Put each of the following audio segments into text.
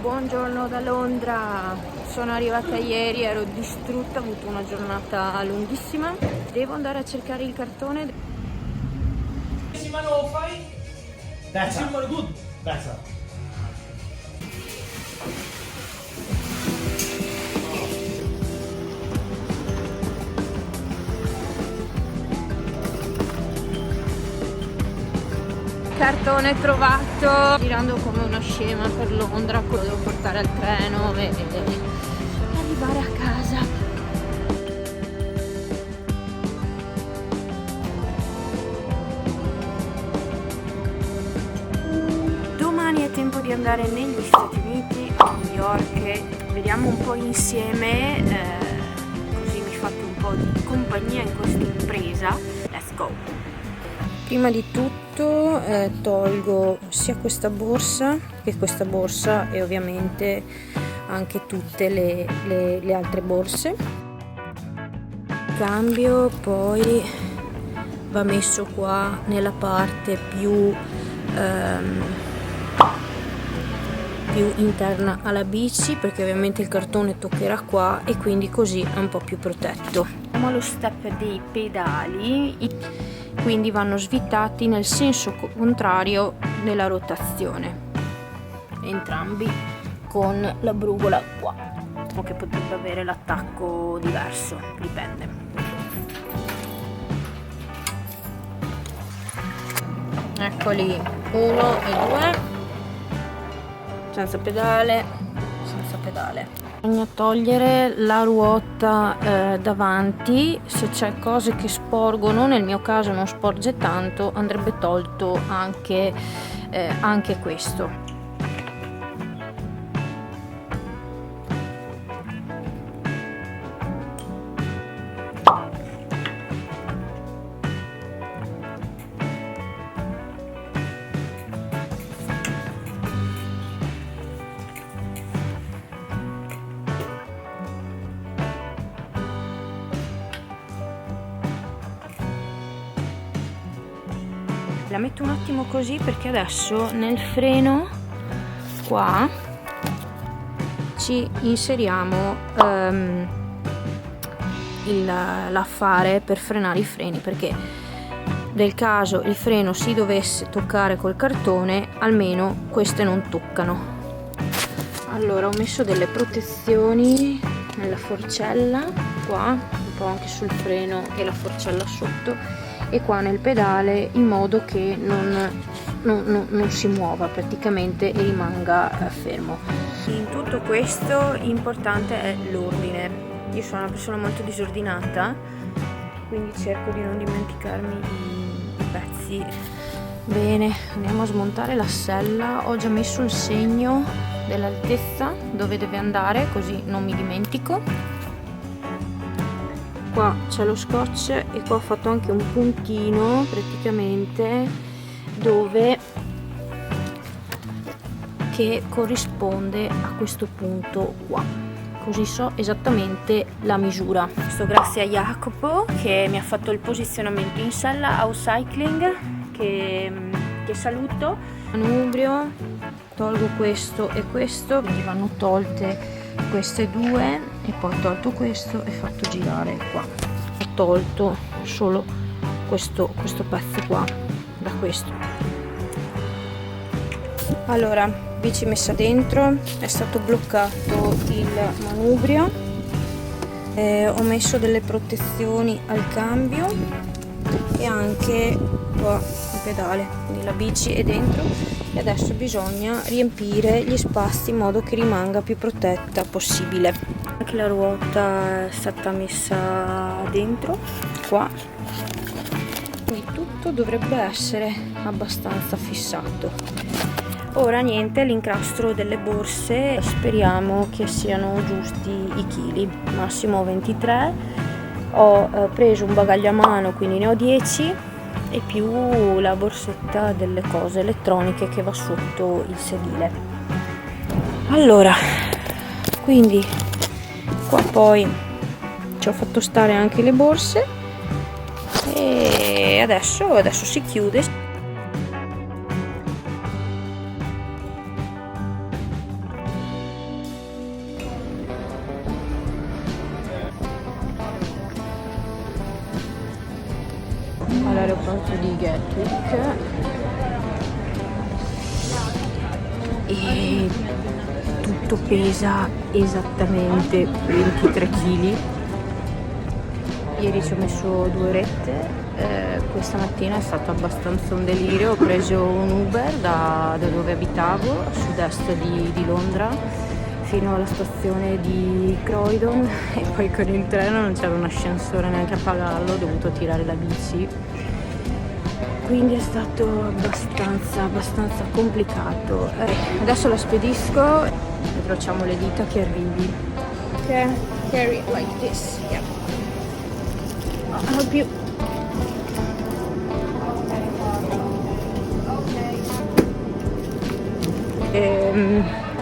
Buongiorno da Londra, sono arrivata ieri, ero distrutta, ho avuto una giornata lunghissima. Devo andare a cercare il cartone. Better. Good. Better. Cartone trovato, girando come una scema per Londra, quello devo portare al treno e arrivare a casa. Domani è tempo di andare negli Stati Uniti, a New York, e vediamo un po' insieme, così mi fate un po' di compagnia in questa impresa. Let's go! Prima di tutto tolgo sia questa borsa che questa borsa e ovviamente anche tutte le altre borse. Il cambio poi va messo qua nella parte più interna alla bici, perché ovviamente il cartone toccherà qua e quindi così è un po' più protetto. Siamo allo step dei pedali, quindi vanno svitati nel senso contrario della rotazione, entrambi con la brugola qua, che potrebbe avere l'attacco diverso, dipende. Eccoli, 1 e 2, senza pedale. Bisogna togliere la ruota davanti, se c'è cose che sporgono, nel mio caso non sporge tanto, andrebbe tolto anche questo. La metto un attimo così perché adesso nel freno qua ci inseriamo l'affare per frenare i freni, perché nel caso il freno si dovesse toccare col cartone, almeno queste non toccano. Allora, ho messo delle protezioni nella forcella qua, un po' anche sul freno e la forcella sotto, e qua nel pedale, in modo che non si muova praticamente e rimanga fermo. In tutto questo importante è l'ordine. Io sono una persona molto disordinata, quindi cerco di non dimenticarmi i pezzi. Bene, andiamo a smontare la sella. Ho già messo il segno dell'altezza dove deve andare, così non mi dimentico. Qua c'è lo scotch e qua ho fatto anche un puntino praticamente dove che corrisponde a questo punto qua, così so esattamente la misura. Questo grazie a Jacopo che mi ha fatto il posizionamento in sella House Cycling, che saluto. Manubrio, tolgo questo e questo, quindi vanno tolte queste due, e poi ho tolto questo e fatto girare qua. Ho tolto solo questo pezzo qua da questo. Allora, bici messa dentro, è stato bloccato il manubrio, ho messo delle protezioni al cambio e anche qua il pedale, quindi la bici è dentro e adesso bisogna riempire gli spazi in modo che rimanga più protetta possibile. Anche la ruota è stata messa dentro qua, quindi tutto dovrebbe essere abbastanza fissato. Ora niente, l'incastro delle borse, speriamo che siano giusti i chili, massimo 23. Ho preso un bagaglio a mano, quindi ne ho 10, e più la borsetta delle cose elettroniche che va sotto il sedile. Allora, quindi qua poi ci ho fatto stare anche le borse e adesso si chiude. all'aeroporto di Gatwick e tutto pesa esattamente 23 kg. Ieri ci ho messo 2 orette, questa mattina è stato abbastanza un delirio. Ho preso un Uber da dove abitavo, a sud-est di Londra, fino alla stazione di Croydon e poi con il treno non c'era un ascensore neanche a pagarlo, ho dovuto tirare la bici, quindi è stato abbastanza complicato. Adesso la spedisco e incrociamo le dita che arrivi. Ok, carry it like this, yeah. I'll help you.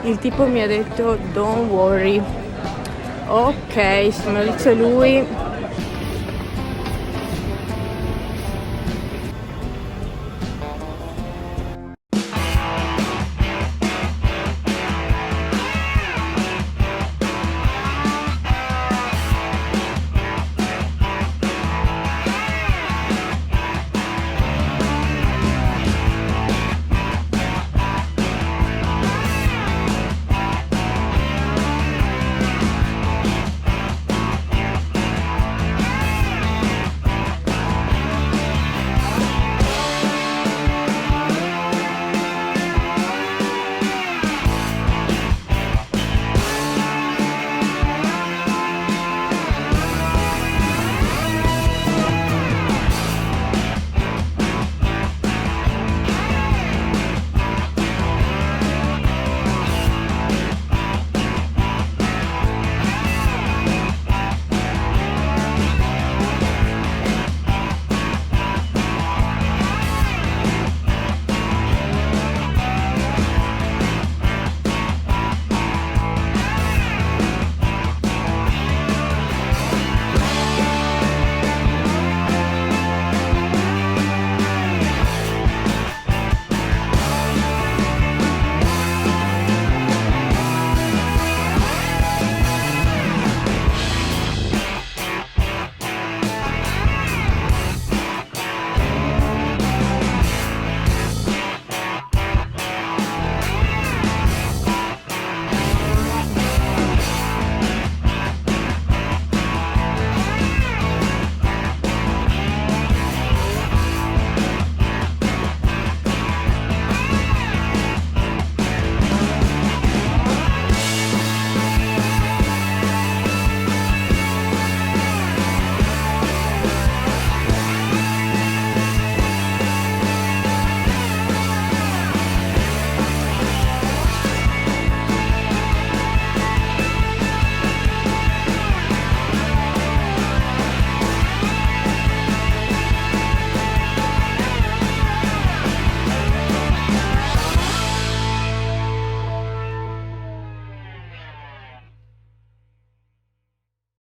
Il tipo mi ha detto don't worry. Ok, se me lo dice lui